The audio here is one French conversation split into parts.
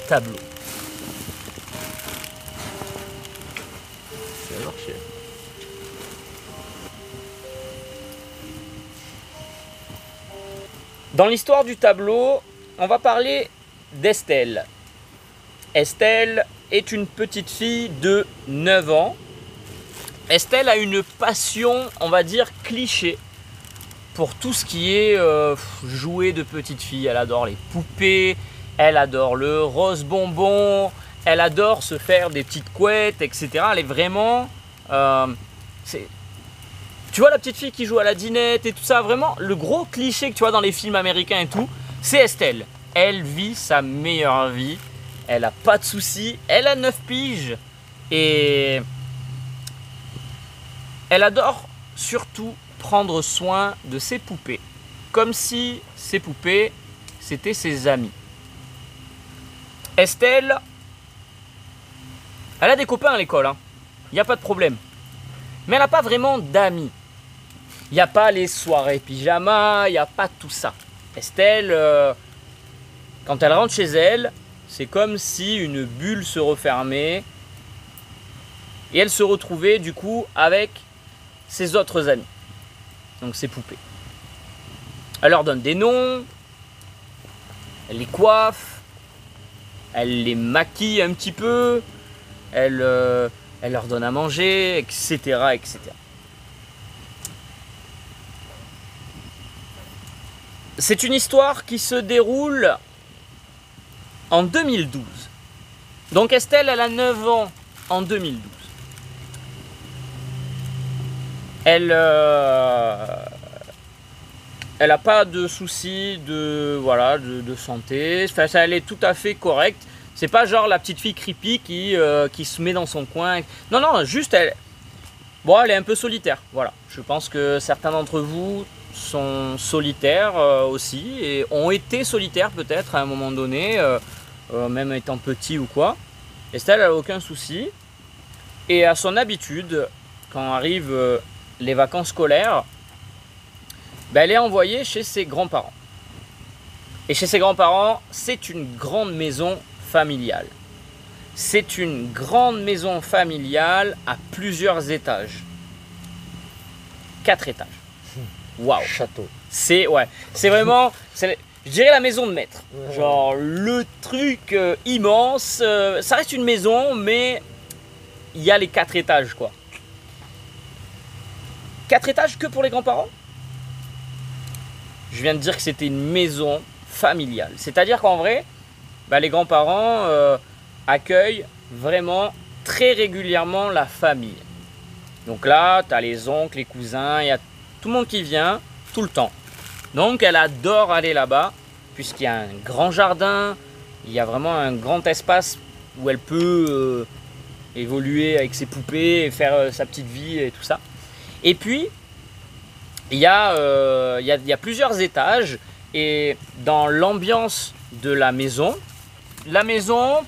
tableau. Ça va marcher. Dans l'histoire du tableau, on va parler d'Estelle. Estelle est une petite fille de 9 ans. Estelle a une passion, on va dire, cliché pour tout ce qui est jouet de petite fille. Elle adore les poupées, elle adore le rose bonbon, elle adore se faire des petites couettes, etc. Elle est vraiment... tu vois la petite fille qui joue à la dinette et tout ça, vraiment le gros cliché que tu vois dans les films américains et tout, c'est Estelle. Elle vit sa meilleure vie, elle a pas de soucis, elle a 9 piges et elle adore surtout prendre soin de ses poupées, comme si ses poupées c'était ses amis. Estelle, elle a des copains à l'école, il n'y a pas de problème, mais elle n'a pas vraiment d'amis. Il n'y a pas les soirées pyjama, il n'y a pas tout ça. Estelle, quand elle rentre chez elle, c'est comme si une bulle se refermait et elle se retrouvait du coup avec ses autres amis, donc ses poupées. Elle leur donne des noms, elle les coiffe, elle les maquille un petit peu, elle leur donne à manger, etc., etc. C'est une histoire qui se déroule en 2012. Donc Estelle, elle a 9 ans en 2012. Elle n'a pas de soucis de santé. Enfin, elle est tout à fait correcte. C'est pas genre la petite fille creepy qui se met dans son coin. Non, non, juste elle est un peu solitaire. Voilà. Je pense que certains d'entre vous sont solitaires aussi et ont été solitaires peut-être à un moment donné, même étant petit ou quoi. Estelle n'a aucun souci et à son habitude, quand arrivent les vacances scolaires, elle est envoyée chez ses grands-parents. Et chez ses grands-parents, c'est une grande maison familiale. C'est une grande maison familiale à plusieurs étages. 4 étages. Waouh. Château. C'est vraiment, je dirais la maison de maître. Genre le truc immense. Ça reste une maison, mais il y a les 4 étages quoi. 4 étages que pour les grands-parents? Je viens de dire que c'était une maison familiale. C'est-à-dire qu'en vrai, les grands-parents accueillent vraiment très régulièrement la famille. Donc là, tu as les oncles, les cousins, il y a tout le monde qui vient tout le temps. Donc elle adore aller là-bas puisqu'il y a un grand jardin, il y a vraiment un grand espace où elle peut évoluer avec ses poupées et faire sa petite vie et tout ça. Et puis il y a plusieurs étages et dans l'ambiance de la maison,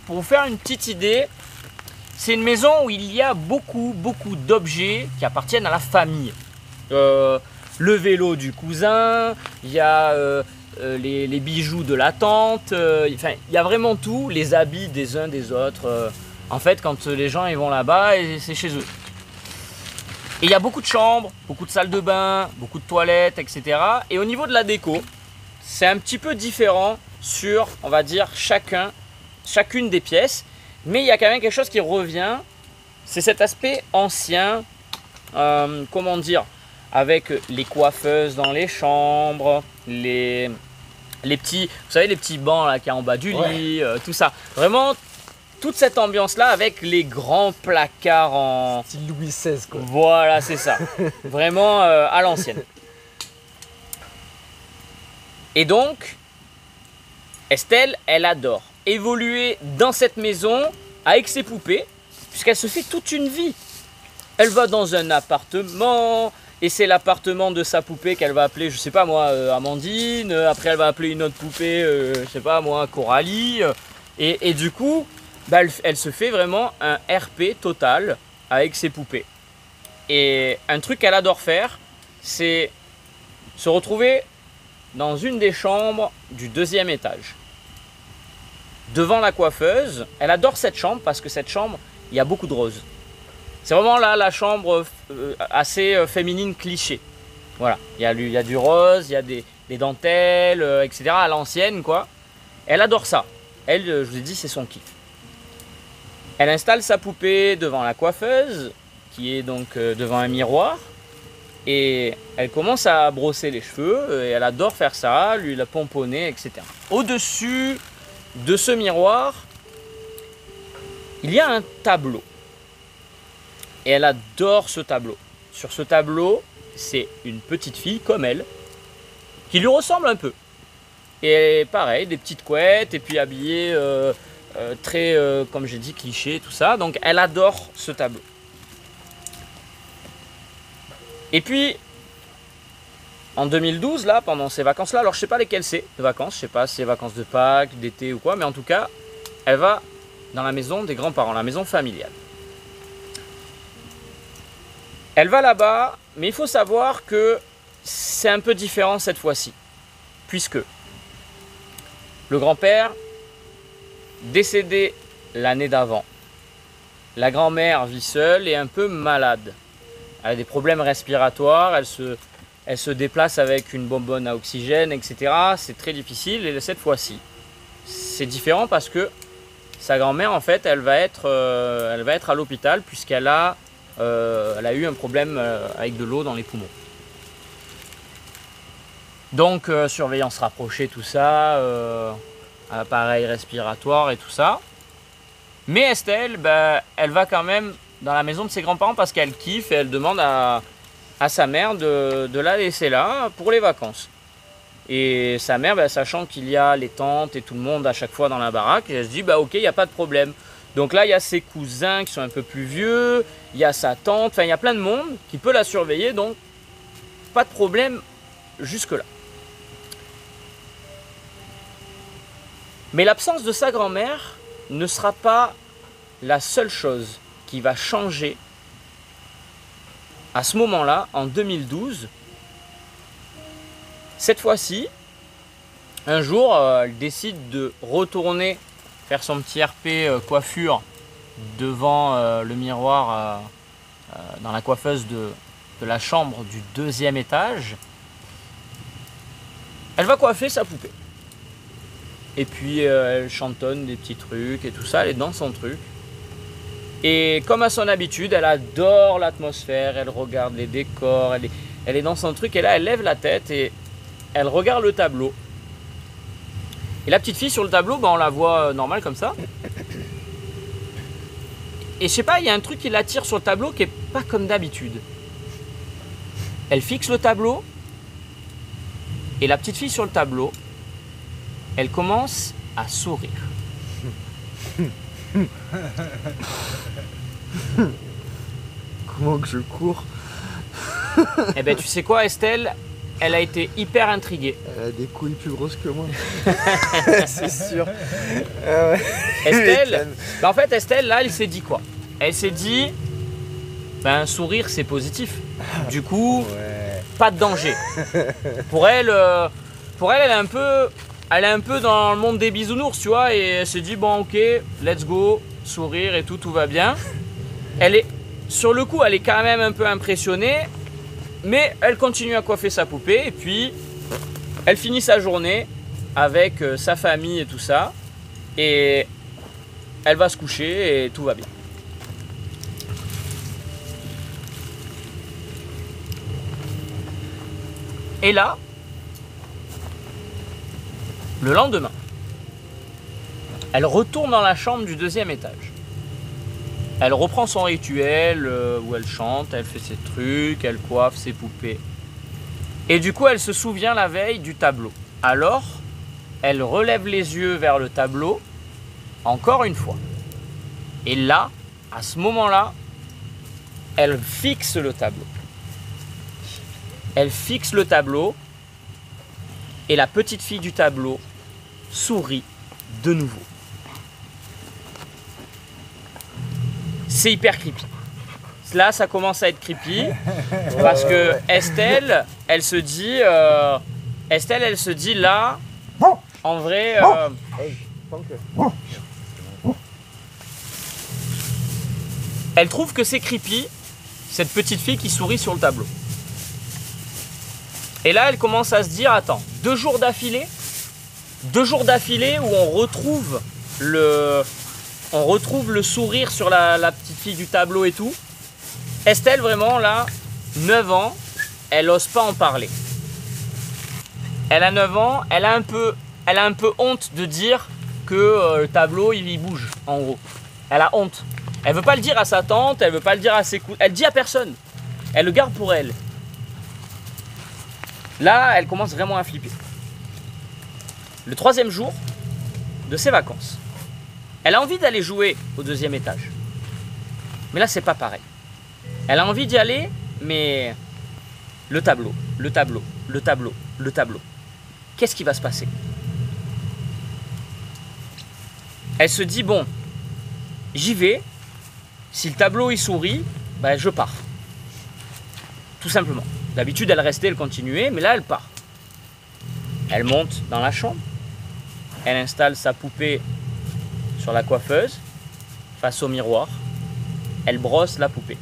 pour vous faire une petite idée, c'est une maison où il y a beaucoup d'objets qui appartiennent à la famille. Le vélo du cousin, il y a les bijoux de la tante, il y a vraiment tout, les habits des uns des autres. En fait, quand les gens ils vont là-bas, c'est chez eux. Et il y a beaucoup de chambres, beaucoup de salles de bain, beaucoup de toilettes, etc. Et au niveau de la déco, c'est un petit peu différent sur, on va dire, chacune des pièces. Mais il y a quand même quelque chose qui revient, c'est cet aspect ancien, comment dire, avec les coiffeuses dans les chambres, les petits, vous savez, les petits bancs là qu'il y a en bas du lit, tout ça. Vraiment, toute cette ambiance-là avec les grands placards en... Style Louis XVI quoi. Voilà, c'est ça. Vraiment à l'ancienne. Et donc, Estelle, elle adore évoluer dans cette maison avec ses poupées, puisqu'elle se fait toute une vie. Elle va dans un appartement, et c'est l'appartement de sa poupée qu'elle va appeler, je sais pas moi, Amandine. Après, elle va appeler une autre poupée, je sais pas moi, Coralie. Et du coup, elle se fait vraiment un RP total avec ses poupées. Et un truc qu'elle adore faire, c'est se retrouver dans une des chambres du 2e étage. devant la coiffeuse. Elle adore cette chambre parce que cette chambre, il y a beaucoup de roses. C'est vraiment là la chambre assez féminine cliché. Voilà, il y a du rose, il y a des dentelles, etc. à l'ancienne quoi. Elle adore ça. Elle, je vous ai dit, c'est son kiff. Elle installe sa poupée devant la coiffeuse, qui est donc devant un miroir. Et elle commence à brosser les cheveux, et elle adore faire ça, lui la pomponner, etc. Au-dessus de ce miroir, il y a un tableau. Et elle adore ce tableau. Sur ce tableau, c'est une petite fille comme elle, qui lui ressemble un peu. Et pareil, des petites couettes, et puis habillée très, comme j'ai dit, cliché, tout ça. Donc elle adore ce tableau. Et puis, en 2012, là, pendant ces vacances-là, alors je sais pas lesquelles c'est, les vacances, je sais pas si c'est vacances de Pâques, d'été ou quoi, mais en tout cas, elle va dans la maison des grands-parents, la maison familiale. Elle va là-bas, mais il faut savoir que c'est un peu différent cette fois-ci, puisque le grand-père, décédé l'année d'avant, la grand-mère vit seule et un peu malade. Elle a des problèmes respiratoires, elle se déplace avec une bonbonne à oxygène, etc. C'est très difficile et cette fois-ci, c'est différent parce que sa grand-mère, en fait, elle va être à l'hôpital puisqu'elle a eu un problème avec de l'eau dans les poumons. Donc, surveillance rapprochée, tout ça, appareil respiratoire et tout ça. Mais Estelle, elle va quand même dans la maison de ses grands-parents parce qu'elle kiffe et elle demande à sa mère de la laisser là pour les vacances. Et sa mère, sachant qu'il y a les tantes et tout le monde à chaque fois dans la baraque, elle se dit ok, il n'y a pas de problème. Donc là, il y a ses cousins qui sont un peu plus vieux, il y a sa tante, enfin il y a plein de monde qui peut la surveiller, donc pas de problème jusque-là. Mais l'absence de sa grand-mère ne sera pas la seule chose qui va changer à ce moment-là, en 2012. Cette fois-ci, un jour, elle décide de retourner faire son petit RP coiffure devant le miroir dans la coiffeuse de la chambre du 2e étage. Elle va coiffer sa poupée. Et puis elle chantonne des petits trucs et tout ça, elle est dans son truc. Et comme à son habitude, elle adore l'atmosphère, elle regarde les décors, elle est dans son truc et là elle lève la tête et elle regarde le tableau. Et la petite fille sur le tableau, on la voit normale comme ça. Et je sais pas, il y a un truc qui l'attire sur le tableau qui est pas comme d'habitude. Elle fixe le tableau et la petite fille sur le tableau, elle commence à sourire. Comment que je cours? Eh ben tu sais quoi Estelle, elle a été hyper intriguée. Elle a des couilles plus grosses que moi. C'est sûr. Ah ouais. Estelle, en fait Estelle là elle s'est dit quoi? Elle s'est dit, sourire c'est positif. Du coup, pas de danger. Pour elle, elle est un peu dans le monde des bisounours, tu vois, et elle se dit bon ok, let's go, sourire et tout va bien. Sur le coup, elle est quand même un peu impressionnée, mais elle continue à coiffer sa poupée et puis elle finit sa journée avec sa famille et tout ça, et elle va se coucher et tout va bien. Et là, le lendemain, elle retourne dans la chambre du 2e étage. Elle reprend son rituel où elle chante, elle fait ses trucs, elle coiffe ses poupées. Et du coup, elle se souvient la veille du tableau. Alors, elle relève les yeux vers le tableau, encore une fois. Et là, à ce moment-là, elle fixe le tableau. Elle fixe le tableau et la petite fille du tableau sourit de nouveau. C'est hyper creepy. Là, ça commence à être creepy parce que Estelle, elle se dit là, en vrai, Ok. Elle trouve que c'est creepy, cette petite fille qui sourit sur le tableau. Et là, elle commence à se dire, attends, 2 jours d'affilée où on retrouve le sourire sur la petite fille du tableau et tout. Estelle, vraiment, là, 9 ans, elle n'ose pas en parler. Elle a 9 ans, elle a un peu honte de dire que le tableau, il bouge, en gros. Elle a honte. Elle veut pas le dire à sa tante, elle veut pas le dire à ses cousins. Elle dit à personne. Elle le garde pour elle. Là, elle commence vraiment à flipper. Le 3e jour de ses vacances, elle a envie d'aller jouer au 2e étage. Mais là, c'est pas pareil. Elle a envie d'y aller, mais le tableau. Qu'est-ce qui va se passer? Elle se dit, bon, j'y vais. Si le tableau il sourit, ben je pars. Tout simplement. D'habitude, elle restait, elle continuait, mais là, elle part. Elle monte dans la chambre. Elle installe sa poupée sur la coiffeuse, face au miroir. Elle brosse la poupée.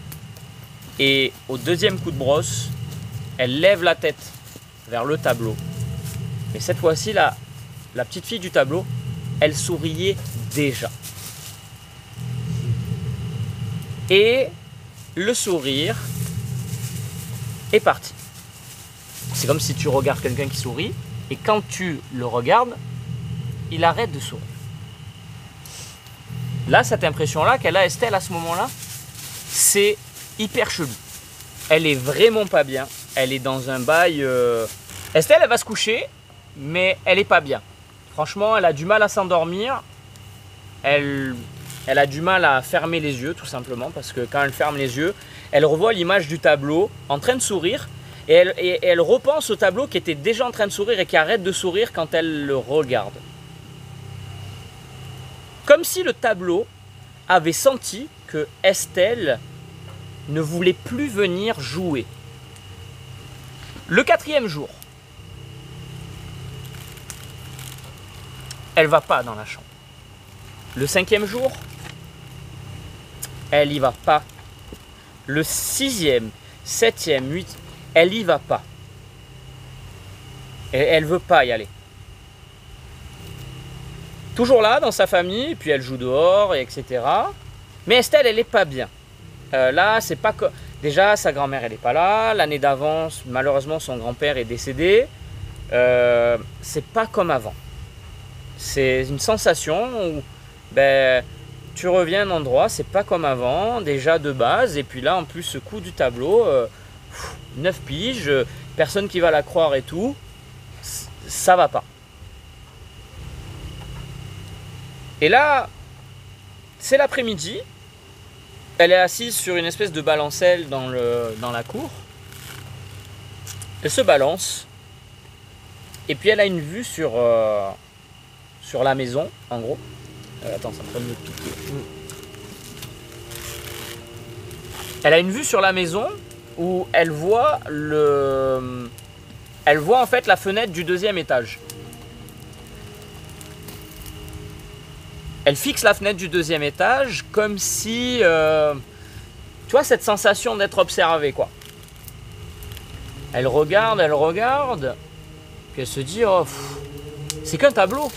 Et au 2e coup de brosse, elle lève la tête vers le tableau. Mais cette fois-ci, la petite fille du tableau, elle souriait déjà. Et le sourire est parti. C'est comme si tu regardes quelqu'un qui sourit, et quand tu le regardes, il arrête de sourire. Là, cette impression-là qu'elle a, Estelle, à ce moment-là, c'est hyper chelou. Elle est vraiment pas bien. Elle est dans un bail... Estelle, elle va se coucher, mais elle est pas bien. Franchement, elle a du mal à s'endormir. Elle a du mal à fermer les yeux, tout simplement, parce que quand elle ferme les yeux, elle revoit l'image du tableau en train de sourire, et elle repense au tableau qui était déjà en train de sourire et qui arrête de sourire quand elle le regarde. Comme si le tableau avait senti que Estelle ne voulait plus venir jouer. Le 4e jour, elle va pas dans la chambre. Le 5e jour, elle y va pas. Le 6e, 7e, 8e, elle y va pas. Elle veut pas y aller. Toujours là, dans sa famille, puis elle joue dehors, et etc. Mais Estelle, elle est pas bien. Là, c'est pas comme... Déjà, sa grand-mère, elle est pas là. L'année d'avant, malheureusement, son grand-père est décédé. C'est pas comme avant. C'est une sensation où... Ben, tu reviens à un endroit, c'est pas comme avant, déjà de base, et puis là en plus ce coup du tableau, 9 piges, personne qui va la croire et tout, ça va pas. Et là, c'est l'après-midi, elle est assise sur une espèce de balancelle dans la cour, elle se balance, et puis elle a une vue sur la maison, en gros. Attends, ça me prend de piquer. Elle a une vue sur la maison où elle voit en fait la fenêtre du 2e étage. Elle fixe la fenêtre du 2e étage comme si, tu vois, cette sensation d'être observée, quoi. Elle regarde, puis elle se dit, oh, c'est qu'un tableau.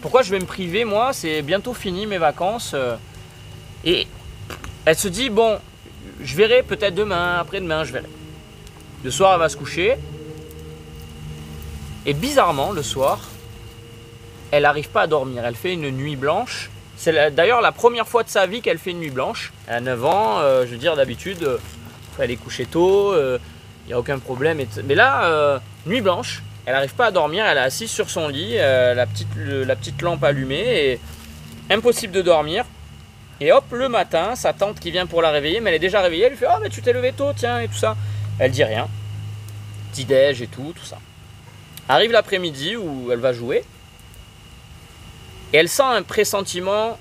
Pourquoi je vais me priver, moi? C'est bientôt fini mes vacances. Et elle se dit, bon, je verrai peut-être demain, après-demain, je verrai. Le soir, elle va se coucher. Et bizarrement, le soir, elle n'arrive pas à dormir. Elle fait une nuit blanche. C'est d'ailleurs la première fois de sa vie qu'elle fait une nuit blanche. Elle a 9 ans, je veux dire, d'habitude, elle est couchée tôt, il n'y a aucun problème. Mais là, nuit blanche. Elle n'arrive pas à dormir, elle est assise sur son lit, la petite lampe allumée, et impossible de dormir. Et hop, le matin, sa tante qui vient pour la réveiller, mais elle est déjà réveillée, elle lui fait « Oh, mais tu t'es levé tôt, tiens, et tout ça. » Elle dit rien. Petit-déj et tout ça. Arrive l'après-midi où elle va jouer, et elle sent un pressentiment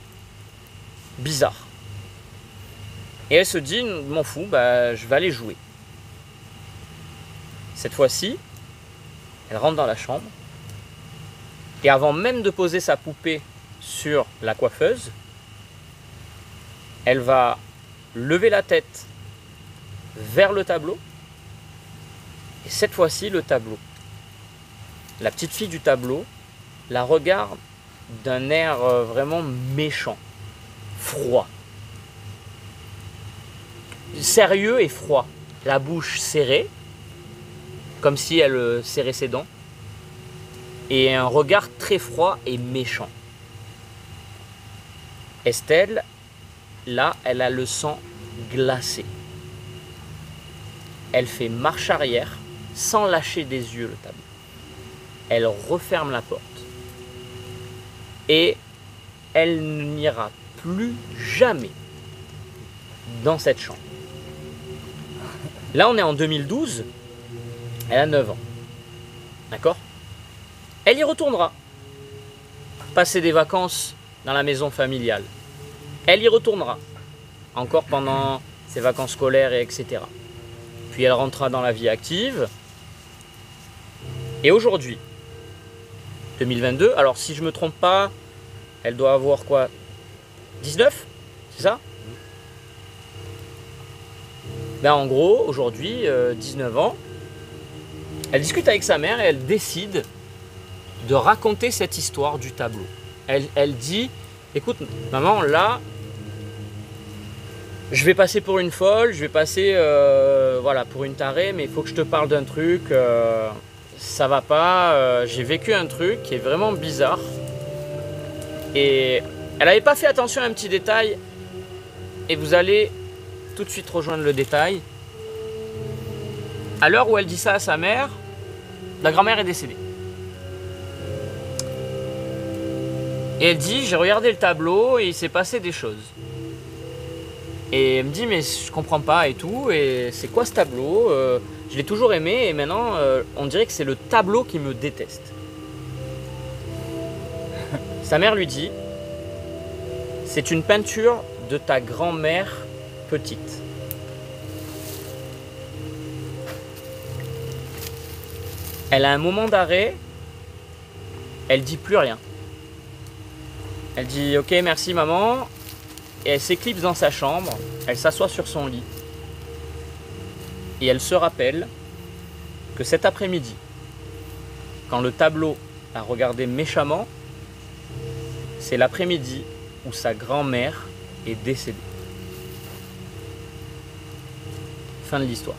bizarre. Et elle se dit « M'en fous, bah, je vais aller jouer. » Cette fois-ci, elle rentre dans la chambre, et avant même de poser sa poupée sur la coiffeuse. Elle va lever la tête vers le tableau. Et cette fois-ci, le tableau. La petite fille du tableau la regarde d'un air vraiment méchant, froid. Sérieux et froid. La bouche serrée, comme si elle serrait ses dents. Et un regard très froid et méchant. Estelle, là, elle a le sang glacé. Elle fait marche arrière sans lâcher des yeux le tableau. Elle referme la porte. Et elle n'ira plus jamais dans cette chambre. Là, on est en 2012. Elle a 9 ans. D'accord ? Elle y retournera. Passer des vacances dans la maison familiale. Elle y retournera. Encore pendant ses vacances scolaires, et etc. Puis elle rentrera dans la vie active. Et aujourd'hui, 2022, alors si je ne me trompe pas, elle doit avoir quoi, 19 ? C'est ça ? Ben en gros, aujourd'hui, 19 ans, elle discute avec sa mère et elle décide de raconter cette histoire du tableau. Elle dit, écoute maman, là, je vais passer pour une folle, je vais passer voilà, pour une tarée, mais il faut que je te parle d'un truc, ça va pas, j'ai vécu un truc qui est vraiment bizarre. Et elle n'avait pas fait attention à un petit détail, et vous allez tout de suite rejoindre le détail. À l'heure où elle dit ça à sa mère, la grand-mère est décédée. Et elle dit, j'ai regardé le tableau et il s'est passé des choses. Et elle me dit, mais je comprends pas et tout, et c'est quoi ce tableau ? Je l'ai toujours aimé et maintenant on dirait que c'est le tableau qui me déteste. Sa mère lui dit, c'est une peinture de ta grand-mère petite. Elle a un moment d'arrêt, elle dit plus rien. Elle dit ok merci maman, et elle s'éclipse dans sa chambre, elle s'assoit sur son lit. Et elle se rappelle que cet après-midi, quand le tableau a regardé méchamment, c'est l'après-midi où sa grand-mère est décédée. Fin de l'histoire.